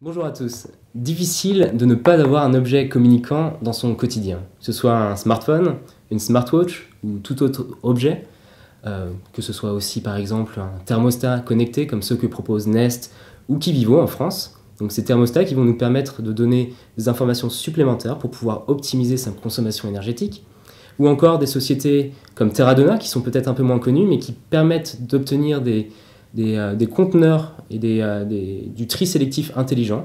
Bonjour à tous. Difficile de ne pas avoir un objet communicant dans son quotidien, que ce soit un smartphone, une smartwatch ou tout autre objet, que ce soit aussi par exemple un thermostat connecté comme ceux que propose Nest ou Kivivo en France. Donc ces thermostats qui vont nous permettre de donner des informations supplémentaires pour pouvoir optimiser sa consommation énergétique, ou encore des sociétés comme Terradona qui sont peut-être un peu moins connues mais qui permettent d'obtenir des conteneurs et du tri sélectif intelligent.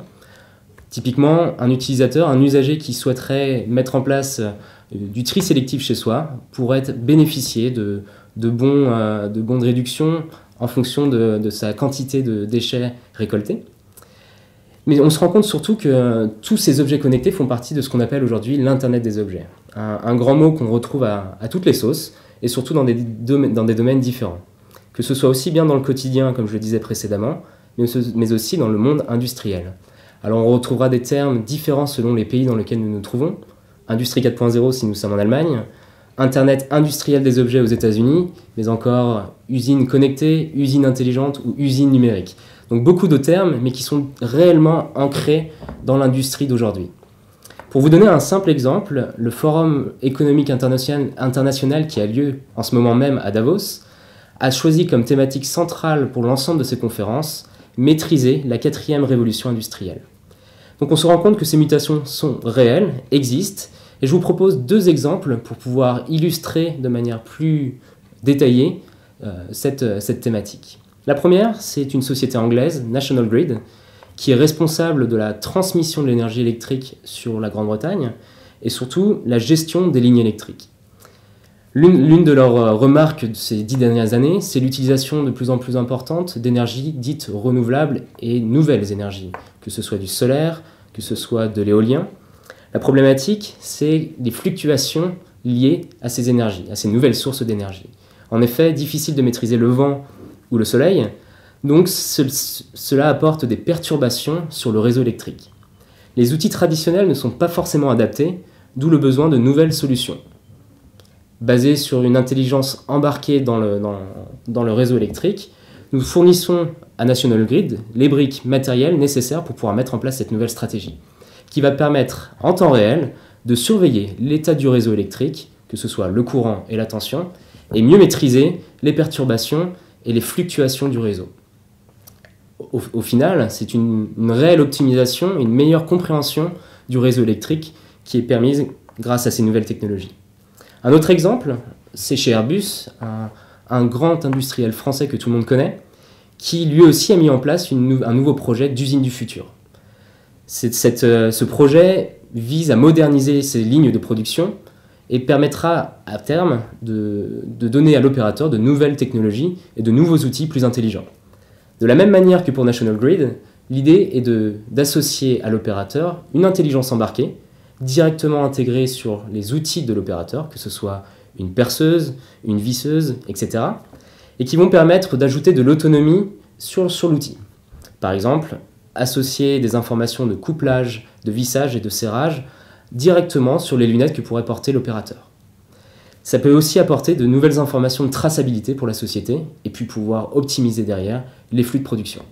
Typiquement, un utilisateur, un usager qui souhaiterait mettre en place du tri sélectif chez soi pourrait bénéficier de bons de réduction en fonction de sa quantité de déchets récoltés. Mais on se rend compte surtout que tous ces objets connectés font partie de ce qu'on appelle aujourd'hui l'Internet des objets. Un grand mot qu'on retrouve à toutes les sauces et surtout dans des domaines différents. Que ce soit aussi bien dans le quotidien, comme je le disais précédemment, mais aussi dans le monde industriel. Alors on retrouvera des termes différents selon les pays dans lesquels nous nous trouvons. Industrie 4.0 si nous sommes en Allemagne, Internet industriel des objets aux États-Unis, mais encore usine connectée, usine intelligente ou usine numérique. Donc beaucoup de termes, mais qui sont réellement ancrés dans l'industrie d'aujourd'hui. Pour vous donner un simple exemple, le Forum économique international qui a lieu en ce moment même à Davos a choisi comme thématique centrale pour l'ensemble de ses conférences maîtriser la 4e révolution industrielle. Donc on se rend compte que ces mutations sont réelles, existent, et je vous propose 2 exemples pour pouvoir illustrer de manière plus détaillée cette thématique. La première, c'est une société anglaise, National Grid, qui est responsable de la transmission de l'énergie électrique sur la Grande-Bretagne et surtout la gestion des lignes électriques. L'une de leurs remarques de ces 10 dernières années, c'est l'utilisation de plus en plus importante d'énergies dites renouvelables et nouvelles énergies, que ce soit du solaire, que ce soit de l'éolien. La problématique, c'est les fluctuations liées à ces énergies, à ces nouvelles sources d'énergie. En effet, difficile de maîtriser le vent ou le soleil, donc cela apporte des perturbations sur le réseau électrique. Les outils traditionnels ne sont pas forcément adaptés, d'où le besoin de nouvelles solutions. Basées sur une intelligence embarquée dans le réseau électrique, nous fournissons à National Grid les briques matérielles nécessaires pour pouvoir mettre en place cette nouvelle stratégie, qui va permettre en temps réel de surveiller l'état du réseau électrique, que ce soit le courant et la tension, et mieux maîtriser les perturbations et les fluctuations du réseau. Au final, c'est une réelle optimisation et une meilleure compréhension du réseau électrique qui est permise grâce à ces nouvelles technologies. Un autre exemple, c'est chez Airbus, un grand industriel français que tout le monde connaît, qui lui aussi a mis en place un nouveau projet d'usine du futur. Ce projet vise à moderniser ses lignes de production et permettra à terme de donner à l'opérateur de nouvelles technologies et de nouveaux outils plus intelligents. De la même manière que pour National Grid, l'idée est d'associer à l'opérateur une intelligence embarquée directement intégrée sur les outils de l'opérateur, que ce soit une perceuse, une visseuse, etc., et qui vont permettre d'ajouter de l'autonomie sur l'outil. Par exemple, associer des informations de couplage, de vissage et de serrage directement sur les lunettes que pourrait porter l'opérateur. Ça peut aussi apporter de nouvelles informations de traçabilité pour la société et puis pouvoir optimiser derrière les flux de production.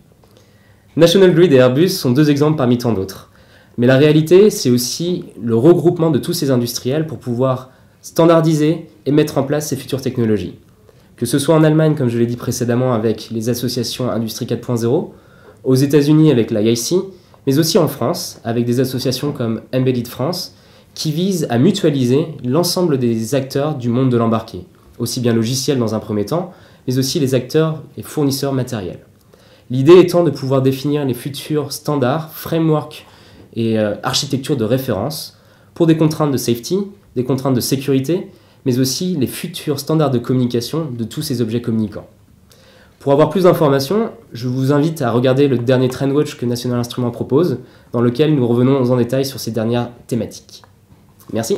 National Grid et Airbus sont 2 exemples parmi tant d'autres. Mais la réalité, c'est aussi le regroupement de tous ces industriels pour pouvoir standardiser et mettre en place ces futures technologies. Que ce soit en Allemagne, comme je l'ai dit précédemment, avec les associations Industrie 4.0, aux États-Unis avec l'IIC, mais aussi en France, avec des associations comme Embedded France, qui visent à mutualiser l'ensemble des acteurs du monde de l'embarqué, aussi bien logiciels dans un premier temps, mais aussi les acteurs et fournisseurs matériels. L'idée étant de pouvoir définir les futurs standards, frameworks et architecture de référence pour des contraintes de safety, des contraintes de sécurité, mais aussi les futurs standards de communication de tous ces objets communicants. Pour avoir plus d'informations, je vous invite à regarder le dernier TrendWatch que National Instruments propose, dans lequel nous revenons en détail sur ces dernières thématiques. Merci.